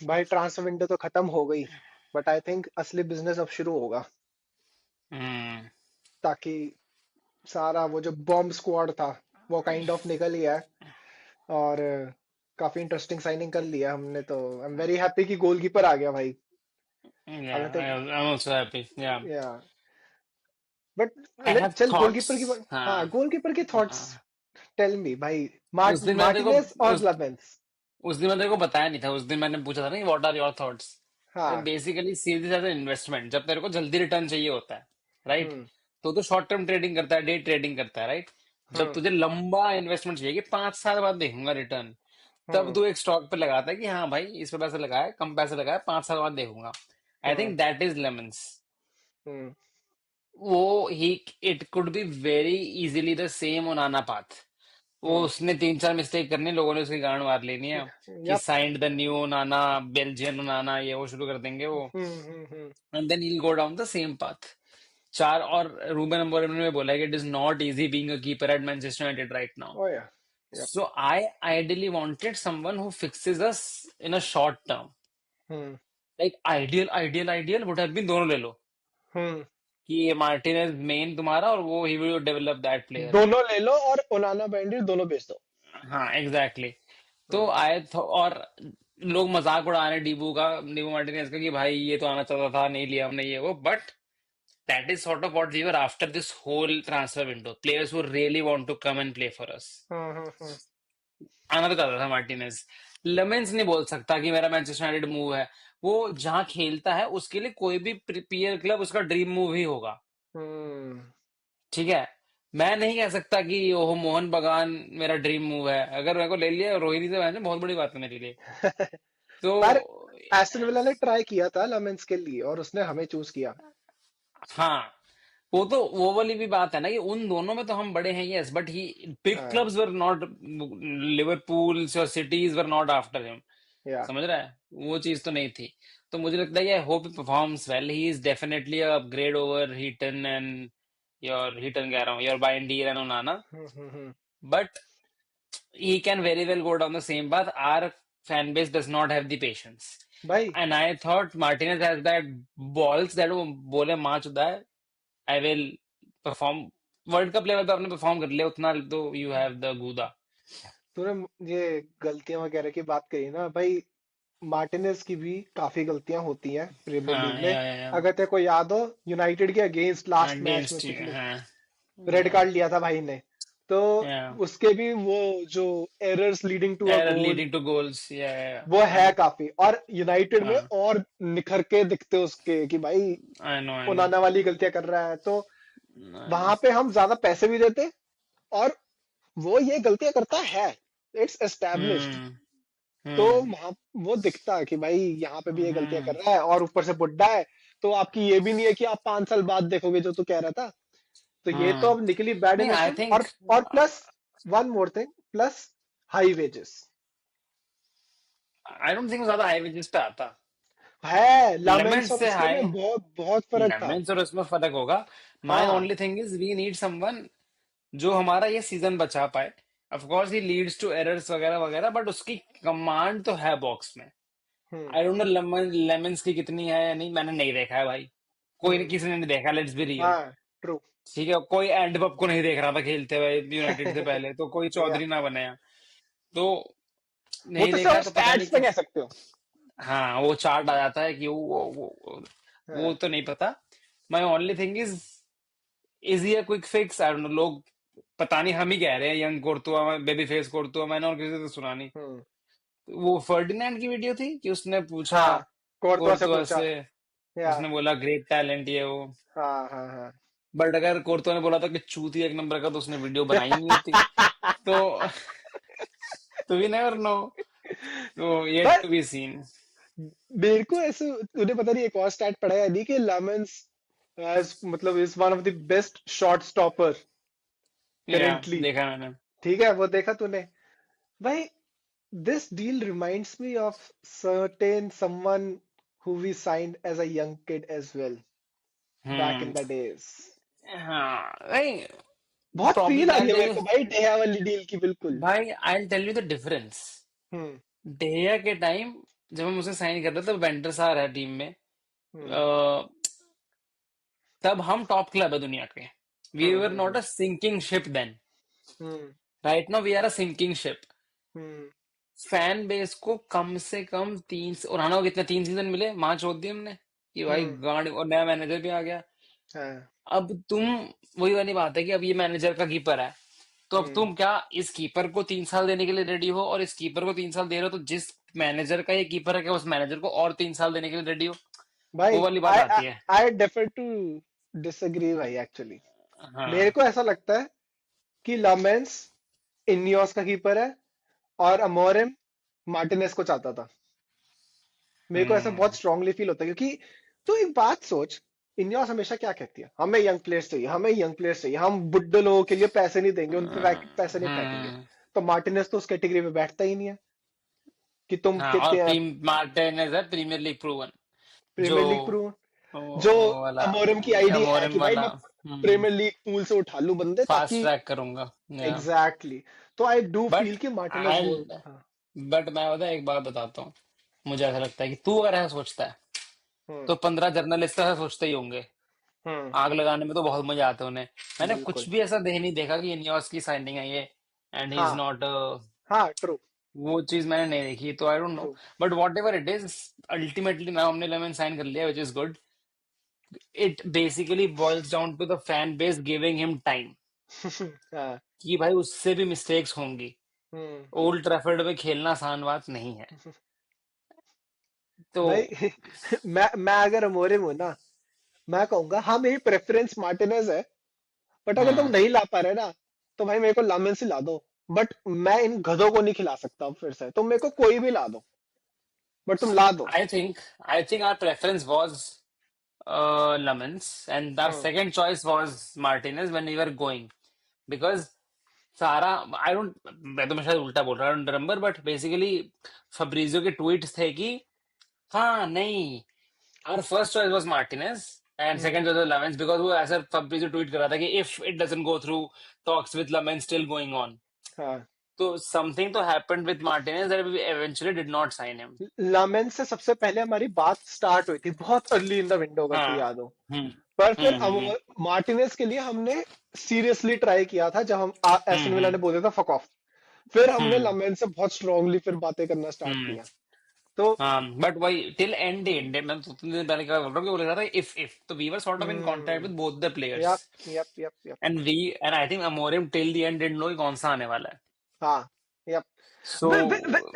भाई transfer window तो खत्म हो गई, बट आई थिंक असली बिजनेस अब शुरू होगा, हम्म। ताकि सारा वो जो बॉम्ब स्क्वाड था वो काइंड ऑफ निकल गया है। और काफी इंटरेस्टिंग साइनिंग कर लिया हमने, तो आई एम वेरी हैप्पी कि गोलकीपर आ गया भाई। या अगर तो आई एम आल्सो हैप्पी या या बट आई हैव लेट चल थॉट्स। गोलकीपर की हाँ, हाँ। गोलकीपर की थॉट्स हाँ। टेल मी भाई। उस दिन मैंने देखो मार्टिनेज और उस लेमेंस। उस दिन मैंने तेरे को बताया नहीं था। उस दिन मैंने पूछा था ना व्हाट आर योर थॉट्स। अरे हाँ। Basically see this as investment. जब तेरे को जल्दी रिटर्न चाहिए होता है, राइट, हम्म। तो शॉर्ट टर्म ट्रेडिंग करता है, डे ट्रेडिंग करता है, राइट। जब हम्म। तुझे लंबा इन्वेस्टमेंट चाहिए कि 5 साल बाद देखूंगा रिटर्न, तब हम्म। तू एक स्टॉक पे लगाता है कि हाँ भाई इस पे पैसे लगाया, कम पैसे लगाया, 5 साल बाद देखूंगा। I hmm. Think that is Lammens. Hmm. वो ही it could be very easily the same Onana path. वो हम्म। उसने 3 4 मिस्टेक करनी, लोगों ने उसकी गांड मार लेनी है कि yup. Signed the new Onana, Belgian Onana, ये वो शुरू कर देंगे वो। Hmm. And then he'll go down the same path. चार और रूबन अमोरिम ने बोला है कि it is not easy being a keeper at Manchester United right now. Oh yeah. Yup. So I ideally wanted someone who fixes us in a short term. Hmm. Like ideal ideal ideal would have been दोनों ले लो, हम्म। कि ये Martinez main तुम्हारा और वो he will develop that player. दोनों ले लो और ओनाना बैंडिट दोनों बेच दो। हाँ एग्जैक्टली exactly. तो हम्म। और लोग मजाक उड़ा रहे हैं डीबू मार्टिनेज का कि भाई ये तो आना चाहता था, नहीं लिया हमने, ये वो। But that is sort of what we were after this whole transfer window, players who really want to come and play for us. Hmm. आना तो चाहता था मार्टिनेज। लेमेंस नहीं बोल सकता कि मेरा मैनचेस्टर यूनाइटेड मूव है। वो जहां खेलता है उसके लिए कोई भी पीएल क्लब उसका ड्रीम मूव ही होगा। हम्म। ठीक है। मैं नहीं कह सकता कि ओह मोहन बगान मेरा ड्रीम मूव है। अगर मेरे को ले लिया रोहिणी से, मैंने बहुत बड़ी बात है मेरे लिए। तो पर एस्टन विला ने ट्राई किया था लेमेंस के लिए और उसने हमें चूज किया। हाँ, वो तो वो वाली भी बात है ना कि उन दोनों में तो हम बड़े हैं, यस, बट ही बिग हाँ। क्लब्स वर नॉट, लिवरपूल और cities were not after him. या। समझ रहा है, वो चीज तो नहीं थी। तो मुझे लगता है I hope he performs well. He is definitely a upgrade over Heaton and your, Heaton कह रहा हूँ, your Bayindir and Onana. Hmm. But he can very well go down the same path. Our fan base does not have the patience. भाई And I thought Martinez has that balls that वो बोले माँ चुदा है, I will perform। World cup level पे आपने perform कर लिया उतना, तो यू हैव द गूदा। तूने ये गलतियां वगैरह की बात कही ना भाई, मार्टिनेज की भी काफी गलतियां होती हैं प्रीमियर लीग हाँ में। अगर तेरे को याद हो, यूनाइटेड के अगेंस्ट लास्ट मैच में अगेंस्ट यू, पिछले हाँ। रेड कार्ड लिया था भाई ने, तो या उसके भी वो जो errors leading to a error goal leading to goals, या वो है हाँ। काफी। और यूनाइटेड में हाँ और निखर के दिखते उसके कि भाई आई नो। ओनाना वाली गलतियां कर रहा है, तो वहां पे हम ज्यादा पैसे भी देते और वो ये गलतियां करता है, इट्स एस्टेब्लिश्ड। हम्म। तो हम्म। वहां वो दिखता है कि भाई यहाँ पे भी ये गलतियां कर हम्म। रहा है और ऊपर से बुड्ढा है। तो आपकी ये भी नहीं है कि आप 5 साल बाद देखोगे जो तू कह रहा था। तो ये तो हम्म। अब निकली बैड नहीं आई इन्वेस्टमेंट। थिंक और plus one more thing, plus high wages I don't think ज्यादा हाई वेजेस पे आता। है। लामेंस लेमेंस और से उसके हाई, में बहुत बहुत फर्क था। लेमेंस और उसमें फर्क होगा। माय हाँ। Only thing is we need someone जो हमारा ये सीजन बचा पाए। Of course he leads to errors वगैरह वगैरह, बट उसकी कमांड तो है बॉक्स में। Hmm. I don't know Lammens की कितनी है या नहीं, मैंने नहीं देखा है भाई। कोई हम्म। किसी ने नहीं देखा, लेट्स बी रियल। हाँ। ट्रू। ठीक है, कोई एंड पप को नहीं देख रहा था खेलते हुए यूनाइटेड से पहले, तो कोई या। चौधरी ना बने यहाँ। तो वो नहीं तो देखा सब है तो पता नहीं स्टैट्स पे क्या। कह सकते हो। हाँ वो चार्ट आ जाता है कि वो हाँ। तो नहीं पता। My only thing is he a quick fix, I don't no. लोग पता नहीं, हम ही कह रहे हैं young Courtois, baby face Courtois, मैंने और किसी से तो सुना नहीं। हम्म। वो फर्डिनैंड की वीडियो थी कि उसने पूछा हाँ, कोर्टवा से कोर्तुआ पूछा। से, या। उसने बोला ग्रेट टैलेंट ये वो। हाँ हाँ हाँ। बट अगर कोर्तुआ ने बोला था कि चूती एक नंबर का, तो उसने वीडियो बनाई नहीं होती। तो तो वी नेवर नो। तो येट पर टू बी सीन। मेरे को ऐसे, तूने पता नहीं एक और स्टैट पढ़ा है नहीं कि लेमंस मतलब is one of the best shot stopper या करेंटली। देखा मैंने। ठीक है, वो देखा तूने भाई। This deal reminds me of certain someone who we signed as a young kid as well back hmm. in the days। हाँ नहीं, बहुत फील प्रॉब्लम आ रही आई है टेल मेरे यू, को भाई डेहा वाली डील की, बिल्कुल। भाई I tell you the difference. Hmm. De Gea के टाइम जब हम उसे साइन कर रहे थे, वेंडर सा रहा टीम में। हम्म तब हम टॉप क्लब है दुनिया के। We were not hmm a sinking ship then. Hmm right now we are a sinking ship. Hmm fan base को कम से कम और हानो कितने 3 सीजन मिले, वहां छोड़ दिए हमने कि भाई हम्म, गांड, और नया मैनेजर भी आ गया। हाँ, अब तुम, वही वाली बात है कि अब ये मैनेजर का कीपर है, तो अब हम्म। तुम क्या इस कीपर को 3 साल देने के लिए रेडी हो? और इस कीपर को 3 साल दे रहे हो, तो जिस मैनेजर का ये कीपर है, क्या उस मैनेजर को और 3 साल देने के लिए रेडी हो? वो भाई वाली बात आई आती है। आई डिफर टू डिसएग्री भाई एक्चुअली। मेरे हाँ। को ऐसा लगता है कि लामेंस इनियोस का कीपर है और अमोरिम मार्टिनेज को चाहता था। मेरे को ऐसा बहुत हम्म स्ट्रांगली फील होता है क्योंकि तो एक बात सोच, इनियोस हमेशा क्या कहती है, हमें यंग प्लेयर्स चाहिए, हमें यंग प्लेयर्स चाहिए, हम बुड्ढे लोगों के लिए पैसे नहीं देंगे, उन पे पैसे नहीं फेंकेंगे। हम्म। तो मार्टिनेज तो उस कैटेगरी में बैठता ही नहीं है कि तुम हाँ, और कितने मार्टिनेज है प्रीमियर लीग प्रूवन। जो प्रीमियर लीग प्रूव, जो वो वाला अमोरम की आईडी है अमोरिम कि भाई वाला। मैं प्रीमियर लीग पूल से उठा लूं बंदे फास्ट ताकि। ट्रैक करूंगा। Exactly exactly. तो आई डू बट फील कि मार्टिनेज वो। आई हाँ। बट मैं बता एक बात बताता हूँ। मुझे ऐसा लगता है कि तू अगर ऐसा सोचता है, हम्म तो 15 जर्नलिस्ट ऐसा सोचते ही होंगे। हम्म आग लगाने में तो बहुत मजा आता है उन्हें। मैंने कुछ बिल्कुल। भी ऐसा देख नहीं देखा कि इनियोस की साइनिंग है ये, एंड ही इज हाँ नॉट। हाँ ट्रू वो चीज मैंने नहीं देखी, तो I don't know. True. But whatever it is, ultimately now हमने लेमन साइन कर लिया, which is good. It basically boils down to the fan base giving him time, हाँ। कि भाई उससे भी मिस्टेक्स होंगी। हम्म ओल्ड ट्रैफर्ड में खेलना आसान बात नहीं है। तो भाई मैं अगर अमोरिम हूं ना, मैं कहूंगा हाँ मेरी प्रेफरेंस मार्टिनेज है, बट अगर तुम हाँ, नहीं ला पा रहे ना, तो भाई मेरे को लामिन से ला दो। बट मैं इन गधों को नहीं खिला सकता अब फिर से, तुम मेरे को कोई भी ला दो, बट तुम ला दो। I think I think our preference was Lemons, and our hmm second choice was Martinez when we were going, because सारा, आई डोंट, मैं तो मैं शायद उल्टा बोल रहा हूँ, रिमेम्बर, बट बेसिकली फब्रिजियो के ट्वीट्स थे कि हाँ नहीं, our first choice was Martinez and hmm second choice was Lammens, because वो ऐसा फब्रिजियो ट्वीट कर रहा था कि if it doesn't go through, talks with Lammens still going on. हाँ। तो समथिंग तो happened with Martinez that we eventually did not sign him. Lammens से सबसे पहले हमारी बात स्टार्ट हुई थी बहुत अर्ली इन द विंडो, अगर तो हाँ। याद हो। हम्म पर फिर हम्म मार्टिनेज के लिए हमने सीरियसली ट्राई किया था जब हम एस्टन विला हम्म ने बोला था फक ऑफ। फिर हमने हम्म लामेन से बहुत स्ट्रांगली फिर बातें करना स्टार्ट हम्म। किया। तो हाँ, बट वही टिल एंड डेट, मैं तो 3 दिन पहले क्या बोल रहा हूँ कि बोल रहा था इफ तो we were sort of in contact hmm with both the players, yup yup yup yup. And I think Amorim till the end didn't know कि कौन सा आने वाला है। हाँ yup. So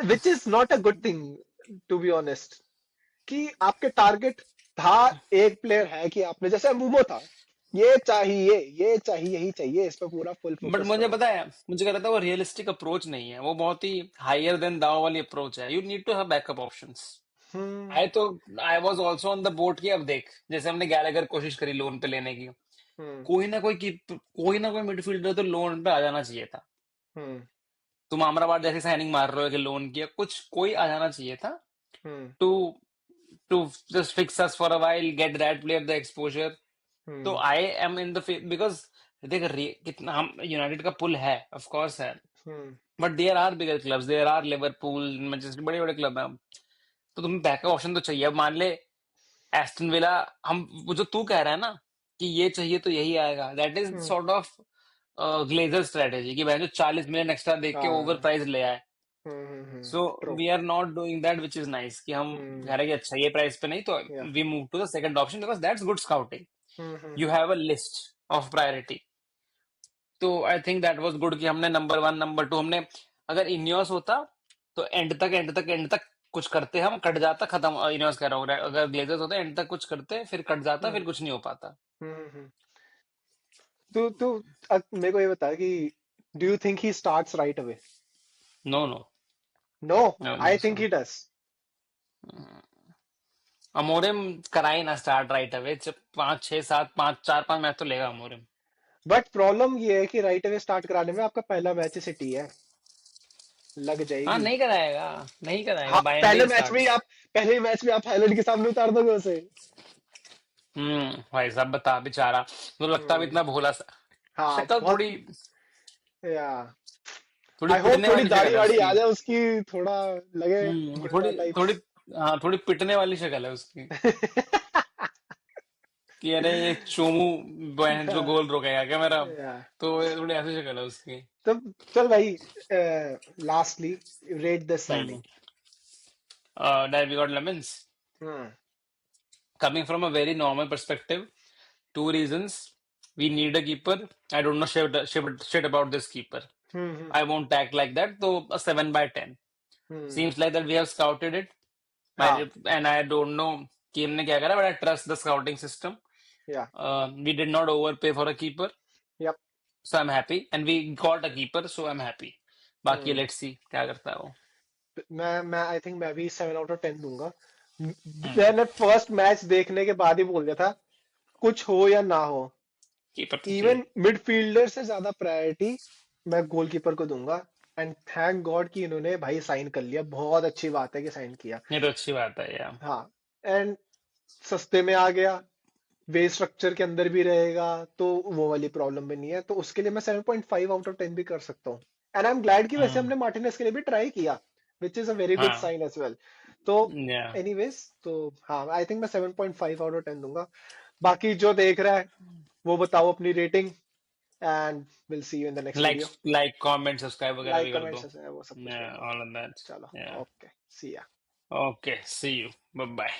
which is not a good thing to be honest, कि आपके target था, एक प्लेयर है कि आपने जैसे अम्बुमो था, ये चाहिए यही चाहिए, इस पे पूरा फुल बट फोकस मुझे करो। पता है, मुझे कहता था वो रियलिस्टिक अप्रोच नहीं है, वो बहुत ही हायर देन दाव वाली अप्रोच है। You need to have backup options. Hmm I तो I was also on the boat की, अब देख जैसे हमने गैलेगर कोशिश करी लोन पे लेने की, हम्म कोई ना कोई मिडफील्डर तो लोन पे आ जाना चाहिए था। हम्म तुम अमराबाद जैसी साइनिंग मार रहे हो कि लोन की, कुछ कोई आ जाना चाहिए था hmm to to just fix us for a while, get that player the exposure. तो hmm I am in the because देख कितना हम यूनाइटेड का पुल है, ऑफ कोर्स है, hmm but there are bigger clubs, there are Liverpool, Manchester, बड़े बड़े club हैं। तो तुम्हें बैकअप ऑप्शन तो चाहिए। अब मान ले एस्टन विला, हम वो जो तू कह रहा है ना कि ये चाहिए तो यही आएगा, that is hmm sort of Glazer strategy, कि भाई जो 40 मिलियन एक्स्ट्रा देख के ओवर हाँ। प्राइस ले आए। So true. We are not doing that, which is nice, कि हम हम्म कह रहे हैं कि अच्छा ये प्राइस पे नहीं, तो yeah we move to the second option, because that's good scouting. You hmm have a list of priority. तो I think that was good कि हमने नंबर वन नंबर टू हमने, अगर इनियोस होता तो एंड तक कुछ करते, हम कट जाता, खत्म। इनियोस कह रहा हूँ, अगर ग्लेजर्स होते एंड तक कुछ करते, फिर कट जाता, हम्म फिर कुछ नहीं हो पाता। हम्म। तू तू मेरे को ये बता कि do you think he starts right away? No no, no, I don't I think think so. He does. Amorim कराई ना स्टार्ट राइट अवे, जब 5 6 7 5 4 5 मैच तो लेगा अमोरिम। बट प्रॉब्लम ये है कि राइट अवे स्टार्ट कराने में आपका पहला मैच सिटी है, लग हाँ, जाएगी। नहीं कराएगा, नहीं कराएगा, हाँ, बायनली स्टार्ट्स। पहले ही मैच में आप हाईलाइट के सामने उतार दोगे उसे। भाई साहब बता बेचारा, तो लगता भी हम्म इतना भोला सा, हाँ शक्ल बहुत। थोड़ी या थोड़ी आई होप पिटने थोड़ी वाली दाढ़ी शक्ल है वाड़ी उसकी। आ जाए उसकी, थोड़ा लगे बुढ़ा थोड़ी टाइप्स। थोड़ी हाँ, थोड़ी पिटने वाली शक्ल है उसकी, कि अरे ये चोमू बहन जो गोल रोकेगा क्या मेरा। या तो ये थोड़ी ऐसी शक्ल है उसकी। तो चल भाई, lastly rate this hmm. Signing. That we got lemons. Hmm Coming from a very normal perspective, two reasons. We need a keeper. I don't know shit about this keeper. Hmm I won't act like that. So a 7/10. Hmm Seems like that we have scouted it. हाँ And I don't know team ने क्या करा, but I trust the scouting system. या We did not overpay for a keeper, yup so I'm happy. And we got a keeper, so I'm happy. बाकी हम्म let's see क्या करता है वो। मैं आई थिंक मैं भी 7 आउट ऑफ 10 दूंगा। हम्म। मैंने फर्स्ट मैच देखने के बाद ही बोल दिया था, कुछ हो या ना हो, कीपर तो चाहिए। इवन मिडफील्डर से ज्यादा प्रायोरिटी मैं गोलकीपर को दूंगा। एंड थैंक गॉड कि इन्होंने भाई साइन कर लिया, बहुत अच्छी बात है कि साइन किया। ये तो अच्छी बात है यार। हाँ, एंड सस्ते में आ गया, वे स्ट्रक्चर के अंदर भी रहेगा, तो वो वाली प्रॉब्लम भी नहीं है, तो उसके लिए मैं 7.5 आउट ऑफ 10 भी कर सकता हूँ। एंड आई एम ग्लैड कि वैसे हम्म। हमने मार्टिनेज के लिए भी ट्राई किया, which is a very good हाँ। Sign as well. तो या। एनीवेज, तो हाँ, आई थिंक मैं 7.5 आउट ऑफ 10 दूंगा। बाकी जो देख रहा है वो बताओ अपनी rating, and will see you in the next like video. Like comment subscribe वगैरह भी लाइक कर दो। कमेंट्स वो सब कुछ कर दो। All of that. चलो, yeah. Okay, see ya. Okay, see you, bye bye.